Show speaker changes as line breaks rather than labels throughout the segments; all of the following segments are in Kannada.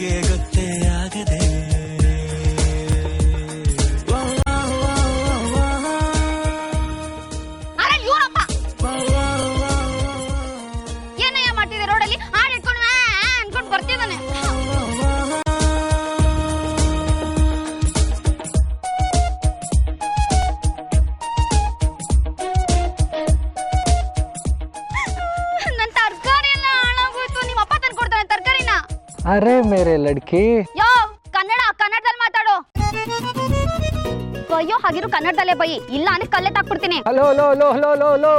ನನಗೆ ಗೊತ್ತೇ ಆಗದೆ.
ಏನಯ್ಯ ಮಾಡ್ತಿದೆ ರೋಡಲ್ಲಿ? ಹಾಡು ಇಟ್ಕೊಂಡು ಅನ್ಕೊಂಡು ಬರ್ತಿದ್ದಾನೆ. ನನ್ ತರಕಾರಿ ಎಲ್ಲ ಹಾಳಾಗೋಯ್ತು. ನಿಮ್ಮ ಅಪ್ಪ ತಂದು ಕೊಡ್ತಾನೆ ತರಕಾರಿನ.
ಅರೆ ಮೇರೆ ಲಡ್ಕಿ.
ಯೋ ಕನ್ನಡದಲ್ಲಿ ಮಾತಾಡು. ಅಯ್ಯೋ ಹಾಗಿರು ಕನ್ನಡದಲ್ಲೇ ಬೈ, ಇಲ್ಲ ಅಂದ್ರೆ ಕಲ್ಲೆ ತಾಕ್ಬಿಡ್ತೀನಿ.
ಹಲೋ ಲೋ ಲೋ ಲೋ ಲೋ ಲೋ,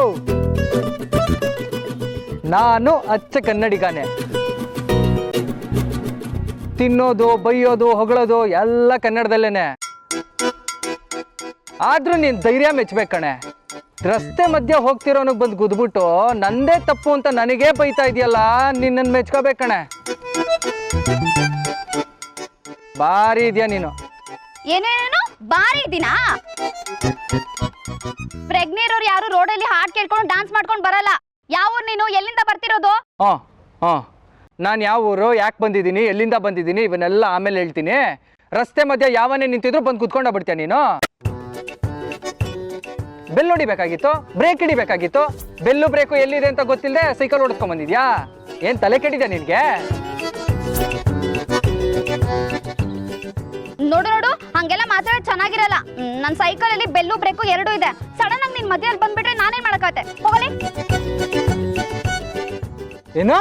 ನಾನು ಅಚ್ಚ ಕನ್ನಡಿಗಾನೆ. ತಿನ್ನೋದು ಬೈಯೋದು ಹೊಗಳೋದು ಎಲ್ಲ ಕನ್ನಡದಲ್ಲೇನೆ. ಆದ್ರೂ ನೀನ್ ಧೈರ್ಯ ಮೆಚ್ಬೇಕು ಕಣೆ. ರಸ್ತೆ ಮಧ್ಯೆ ಹೋಗ್ತಿರೋನಿಗೆ ಬಂದು ಗುದ್ಬಿಟ್ಟು ನಂದೇ ತಪ್ಪು ಅಂತ ನನಗೇ ಬೈತಾ ಇದೆಯಲ್ಲ, ನಿನ್ನನ್ನು ಮೆಚ್ಕೋಬೇಕು ಕಣೆ. ಬಾರಿ ಇದೆಯಾ ನೀನು.
ಏನೇನೇನು ಬಾರಿ ದಿನಾ? ಪ್ರೆಗ್ನೇರೋರು ಯಾರು ರೋಡಲ್ಲಿ ಹಾಡ್ ಕೇಳ್ಕೊಂಡು ಡಾನ್ಸ್ ಮಾಡ್ಕೊಂಡು ಬರಲ್ಲ. ಯಾವ ಊರು ನೀನು? ಎಲ್ಲಿಂದ ಬರ್ತಿರೋದು?
ನಾನು ಯಾವ ಊರು, ಯಾಕೆ ಬಂದಿದ್ದೀನಿ, ಎಲ್ಲಿಂದ ಬಂದಿದ್ದೀನಿ ಇವನ್ನೆಲ್ಲ ಆಮೇಲೆ ಹೇಳ್ತೀನಿ. ರಸ್ತೆ ಮಧ್ಯೆ ಯಾವನೇ ನಿಂತಿದ್ರು ಬಂದು ಕುತ್ಕೊಂಡ ಬಿಡ್ತೀಯ ನೀನು. ಬೆಲ್ ಹೊಡಿಬೇಕಾಗಿತ್ತು, ಬ್ರೇಕ್ ಹಿಡಿಬೇಕಾಗಿತ್ತು. ಬೆಲ್ಲು ಬ್ರೇಕು ಎಲ್ಲಿದೆ ಅಂತ ಗೊತ್ತಿಲ್ಲದೆ ಸೈಕಲ್ ಓಡಿಸ್ಕೊಂಡ್ ಬಂದಿದ್ಯಾ? ಏನ್ ತಲೆ ಕೆಟ್ಟಿದೆ ನಿನ್ಗೆ?
ನೋಡು ಹಂಗೆಲ್ಲ ಮಾತಾಡೋದು ಚೆನ್ನಾಗಿರಲ್ಲ. ನನ್ನ ಸೈಕಲ್ ಅಲ್ಲಿ ಬೆಲ್ಲು ಬ್ರೇಕು ಎರಡೂ ಇದೆ. ಸಡನ್ ಆಗಿ ನಿನ್ ಮಧ್ಯದಲ್ಲಿ ಬಂದ್ಬಿಟ್ರೆ ನಾನೇನ್ ಮಾಡಕತ್ತೆ? ಹೋಗಲಿ.
ಏನು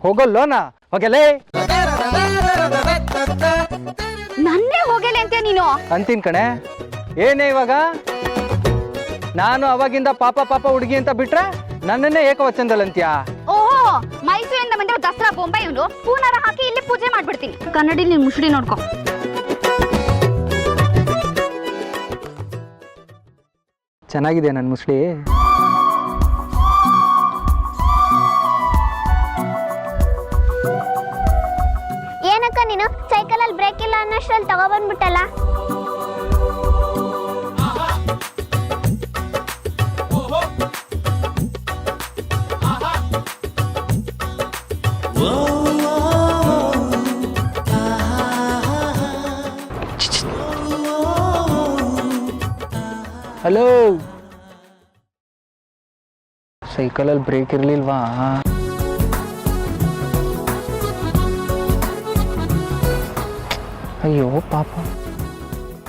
ಹೋಗಲ್ಲೋನಾ? ಹೋಗಲೇ.
ನನ್ನೇ ಹೋಗಲಿ ಅಂತ ನೀನು
ಅಂತೀನ್ ಕಣೆ. ಏನೇ ಇವಾಗ ನಾನು ಅವಾಗಿಂದ ಪಾಪ ಪಾಪ ಹುಡುಗಿ ಅಂತ ಬಿಟ್ರೆ ನನ್ನನ್ನೇ ಏಕವಚನದಲ್ಲಂತ್ಯಾ?
ಓಹೋ, ಮೈಸೂರಿಂದ ಬಂದಿರೋ ದಸರಾ ಬೊಂಬೈ ಇವನು. ಪೂನಾರ ಹಾಕಿ ಇಲ್ಲಿ ಪೂಜೆ ಮಾಡ್ಬಿಡ್ತೀನಿ. ಕನ್ನಡಿ ನೀನ್ ಮುಸುಡಿ ನೋಡ್ಕೊ.
ಚೆನ್ನಾಗಿದೆ ನನ್ನ ಮುಸ್ಲಿ.
ಏನಕ್ಕ ನೀನು ಸೈಕಲಲ್ಲಿ ಬ್ರೇಕ್ ಇಲ್ಲ ಅನ್ನೋಷ್ಟ್ರಲ್ಲಿ ತಗೊಬಂದ್ಬಿಟ್ಟಲ್ಲ.
Hello, ಸೈಕಲಲ್ಲಿ break ಇರ್ಲಿಲ್ವಾ? ಅಯ್ಯೋ ಪಾಪ,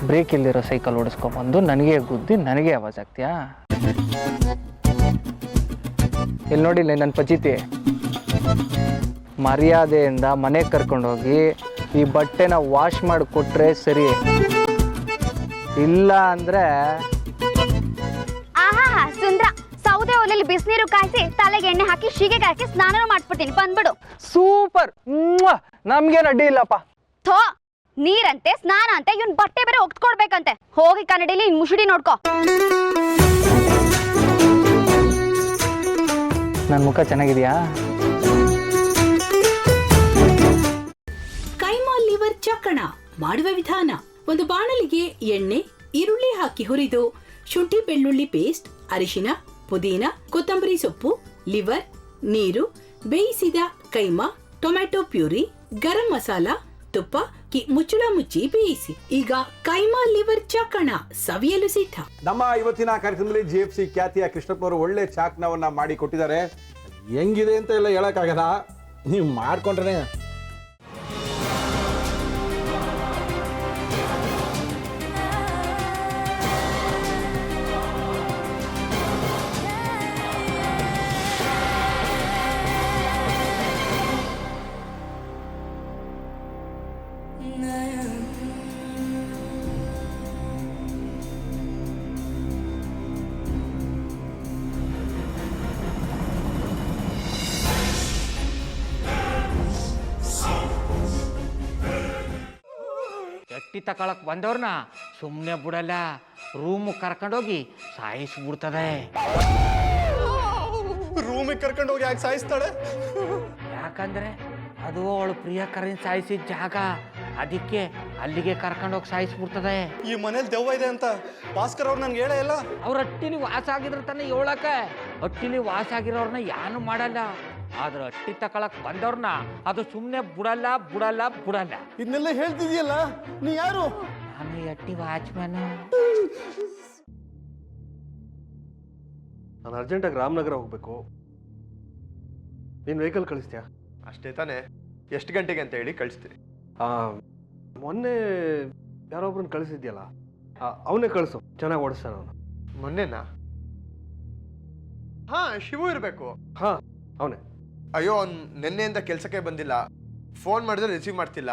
ಬ್ರೇಕ್ ಇಲ್ದಿರೋ ಸೈಕಲ್ ಓಡಿಸ್ಕೊಂಬಂದು ನನಗೆ ಗುದ್ದಿ ನನಗೆ ಆವಾಜ್ ಆಗ್ತೀಯಾ? ಇಲ್ಲಿ ನೋಡಿಲ್ಲ ನನ್ನ ಪಚಿತಿ, ಮರ್ಯಾದೆಯಿಂದ ಮನೆಗೆ ಕರ್ಕೊಂಡೋಗಿ ಈ ಬಟ್ಟೆನ ವಾಶ್ ಮಾಡಿ ಕೊಟ್ರೆ ಸರಿ. ಇಲ್ಲ ಅಂದ್ರೆ
ಸುಂದ್ರ ಸೌದೆ ಒಲೆಯಲ್ಲಿ ಬಿಸಿನೀರು ಕಾಯಿಸಿ ತಲೆಗೆ ಎಣ್ಣೆ ಹಾಕಿ ಶೀಗೆ ಹಾಕಿ ಸ್ನಾನ ಮಾಡ್ಬಿಡ್ತೀನಿ. ಬಂದ್ಬಿಡು.
ಸೂಪರ್. ನಮ್ಗೇನು ಅಡ್ಡಿ ಇಲ್ಲಪ್ಪ.
ಥೋ, ನೀರಂತೆ ಸ್ನಾನ ಅಂತೆ, ಇವನ್ ಬಟ್ಟೆ ಬೇರೆ ಒಗ್ಕೊಡ್ಬೇಕಂತೆ. ಹೋಗಿ ಕನ್ನಡಿಲಿ ಇನ್ ಮುಸುಡಿ ನೋಡ್ಕೊ.
ನನ್ನ ಮುಖ ಚೆನ್ನಾಗಿದೆಯಾ?
ಕೈಮಾ ಲಿವರ್ ಚಕ್ಕಣ ಮಾಡುವ ವಿಧಾನ: ಒಂದು ಬಾಣಲಿಗೆ ಎಣ್ಣೆ, ಈರುಳ್ಳಿ ಹಾಕಿ ಹುರಿದು ಶುಂಠಿ ಬೆಳ್ಳುಳ್ಳಿ ಪೇಸ್ಟ್, ಅರಿಶಿನ, ಪುದೀನ, ಕೊತ್ತಂಬರಿ ಸೊಪ್ಪು, ಲಿವರ್, ನೀರು, ಬೇಯಿಸಿದ ಕೈಮಾ, ಟೊಮ್ಯಾಟೊ ಪ್ಯೂರಿ, ಗರಂ ಮಸಾಲ, ತುಪ್ಪ ಮುಚ್ಚಳ ಮುಚ್ಚಿ ಬೇಯಿಸಿ. ಈಗ ಕೈಮಾ ಲಿವರ್ ಚಾಕಣ ಸವಿಯಲು ಸಿದ್ಧ.
ನಮ್ಮ ಇವತ್ತಿನ ಕಾರ್ಯಕ್ರಮದಲ್ಲಿ GFC ಖ್ಯಾತಿಯ ಕೃಷ್ಣಪ್ಪನವರು ಒಳ್ಳೆ ಚಾಕ್ನವನ್ನ ಮಾಡಿ ಕೊಟ್ಟಿದ್ದಾರೆ. ಹೆಂಗಿದೆ ಅಂತ ಎಲ್ಲ ಹೇಳಕ್ಕಾಗಲ್ಲ, ನೀವು ಮಾಡ್ಕೊಂಡ್ರೆ.
ಎಟ್ಟಿ ತಕೊಳಕ್ ಬಂದವ್ರನ್ನ ಸುಮ್ಮನೆ ಬಿಡಲ್ಲ, ರೂಮ್ ಕರ್ಕೊಂಡೋಗಿ ಸಾಯಿಸ್ಬಿಡ್ತದೆ.
ರೂಮಿಗೆ ಕರ್ಕೊಂಡೋಗಿ ಯಾಕೆ ಸಾಯಿಸ್ತಾಳೆ?
ಯಾಕಂದ್ರೆ ಅದು ಅವಳು ಪ್ರಿಯಕರನ್ ಸಾಯಿಸಿದ ಜಾಗ, ಅದಕ್ಕೆ ಅಲ್ಲಿಗೆ ಕರ್ಕೊಂಡೋಗಿ ಸಾಯಿಸ್ಬಿಡ್ತದೆ.
ಈ ಮನೇಲಿ ದೆವ್ವ ಇದೆ ಅಂತ ಭಾಸ್ಕರ್ ಅವ್ರು ನನ್ಗೆ ಹೇಳೇ ಇಲ್ಲ.
ಅವ್ರ ಹಟ್ಟಿಲಿ ವಾಸ ಆಗಿದ್ರ ತಾನೆ ಹೇಳಕ. ಹಟ್ಟಿಲಿ ವಾಸ ಆಗಿರೋರ್ನ ಯಾನು ಮಾಡಲ್ಲ,
ಆದ್ರೆ ಅಟ್ಟಿ ತಕೊಳಕ್ ಬಂದವ್ರನ್ನ ಅದು ಸುಮ್ಮನೆ ಬಿಡಲ್ಲ ಬಿಡಲ್ಲ ಬಿಡಲ್ಲ.
ಇದನ್ನೆಲ್ಲ ಹೇಳ್ತಿದ್ಯಲ್ಲ, ನೀ ಯಾರು?
ನಾನು ಅಟ್ಟಿ ವಾಚ್ಮ್ಯಾನ್.
ನಾನು ಅರ್ಜೆಂಟಾಗಿ ರಾಮನಗರ ಹೋಗ್ಬೇಕು. ನೀನು ವೆಹಿಕಲ್ ಕಳಿಸ್ತೀಯಾ?
ಅಷ್ಟೇ ತಾನೇ? ಎಷ್ಟು ಗಂಟೆಗೆ ಅಂತ ಹೇಳಿ ಕಳಿಸ್ತೀನಿ.
ಮೊನ್ನೆ ಯಾರೊಬ್ರನ್ನ ಕಳಿಸಿದ್ಯಲ್ಲ, ಅವನೇ ಕಳಿಸು, ಚೆನ್ನಾಗಿ ಓಡಿಸ್ತಾನ ಅವನು.
ಮೊನ್ನೆನಾ? ಹಾ, ಶಿವು ಇರಬೇಕು.
ಹಾ, ಅವನೇ.
ಅಯ್ಯೋ, ಅವ್ನು ನಿನ್ನೆಯಿಂದ ಕೆಲಸಕ್ಕೆ ಬಂದಿಲ್ಲ. ಫೋನ್ ಮಾಡಿದ್ರೆ ರಿಸೀವ್ ಮಾಡ್ತಿಲ್ಲ.